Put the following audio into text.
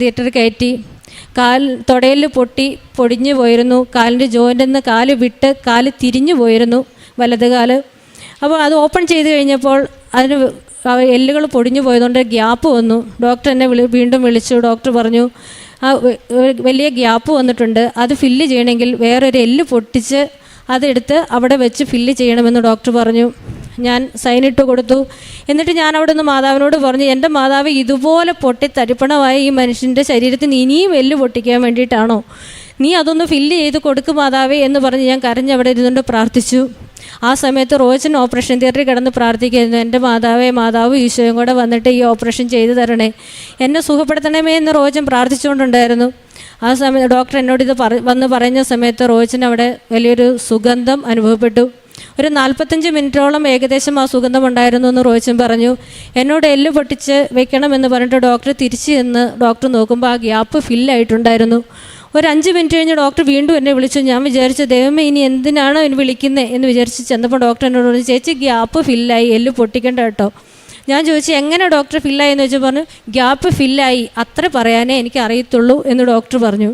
തിയേറ്ററിൽ കയറ്റി. തുടയിൽ പൊടിഞ്ഞു പോയിരുന്നു. കാലിൻ്റെ ജോയിൻ്റിൽ നിന്ന് കാല് വിട്ട് കാല് തിരിഞ്ഞു പോയിരുന്നു, വലത് കാല്. അപ്പോൾ അത് ഓപ്പൺ ചെയ്ത് കഴിഞ്ഞപ്പോൾ അതിന് എല്ലുകൾ പൊടിഞ്ഞു പോയതുകൊണ്ട് ഗ്യാപ്പ് വന്നു. ഡോക്ടർ എന്നെ വീണ്ടും വിളിച്ചു. ഡോക്ടർ പറഞ്ഞു വലിയ ഗ്യാപ്പ് വന്നിട്ടുണ്ട്, അത് ഫില്ല് ചെയ്യണമെങ്കിൽ വേറൊരു എല്ല് പൊട്ടിച്ച് അതെടുത്ത് അവിടെ വെച്ച് ഫില്ല് ചെയ്യണമെന്ന് ഡോക്ടർ പറഞ്ഞു. ഞാൻ സൈനിട്ട് കൊടുത്തു. എന്നിട്ട് ഞാൻ അവിടെ നിന്ന് മാതാവിനോട് പറഞ്ഞു, എൻ്റെ മാതാവ് ഇതുപോലെ പൊട്ടി തരിപ്പണമായ ഈ മനുഷ്യൻ്റെ ശരീരത്തിന് ഇനിയും എല്ല് പൊട്ടിക്കാൻ വേണ്ടിയിട്ടാണോ? നീ അതൊന്ന് ഫില്ല് ചെയ്ത് കൊടുക്കും മാതാവേ എന്ന് പറഞ്ഞ് ഞാൻ കരഞ്ഞവിടെ ഇരുന്നുകൊണ്ട് പ്രാർത്ഥിച്ചു. ആ സമയത്ത് റോജൻ ഓപ്പറേഷൻ തിയേറ്ററിൽ കിടന്ന് പ്രാർത്ഥിക്കുന്നു, എൻ്റെ മാതാവ് ഈശോയും കൂടെ വന്നിട്ട് ഈ ഓപ്പറേഷൻ ചെയ്തു തരണേ, എന്നെ സുഖപ്പെടുത്തണമേ എന്ന് റോജൻ പ്രാർത്ഥിച്ചുകൊണ്ടുണ്ടായിരുന്നു. ആ സമയത്ത് ഡോക്ടർ എന്നോട് ഇത് വന്ന് പറഞ്ഞ സമയത്ത് റോജൻ അവിടെ വലിയൊരു സുഗന്ധം അനുഭവപ്പെട്ടു. ഒരു 45 മിനിറ്റോളം ഏകദേശം ആ സുഗന്ധം ഉണ്ടായിരുന്നു എന്ന് റോജൻ പറഞ്ഞു. എന്നോട് എല്ല് പൊട്ടിച്ച് വെക്കണമെന്ന് പറഞ്ഞിട്ട് ഡോക്ടർ തിരിച്ച് ചെന്ന് ഡോക്ടർ നോക്കുമ്പോൾ ആ ഗ്യാപ്പ് ഫില്ലായിട്ടുണ്ടായിരുന്നു. ഒരു 5 മിനിറ്റ് കഴിഞ്ഞ് ഡോക്ടർ വീണ്ടും എന്നെ വിളിച്ചു. ഞാൻ വിചാരിച്ചു ദൈവമേ ഇനി എന്തിനാണോ എന്നെ വിളിക്കുന്നത് എന്ന് വിചാരിച്ച് ചെന്നപ്പോൾ ഡോക്ടർ എന്നോട് പറഞ്ഞു, ചേച്ചി ഗ്യാപ്പ് ഫില്ലായി, എല്ല് പൊട്ടിക്കേണ്ട കേട്ടോ. ഞാൻ ചോദിച്ചു എങ്ങനെ ഡോക്ടർ ഫില്ലായി എന്ന് വെച്ചാൽ പറഞ്ഞു ഗ്യാപ്പ് ഫില്ലായി, അത്ര പറയാനേ എനിക്ക് അറിയത്തുള്ളൂ എന്ന് ഡോക്ടർ പറഞ്ഞു.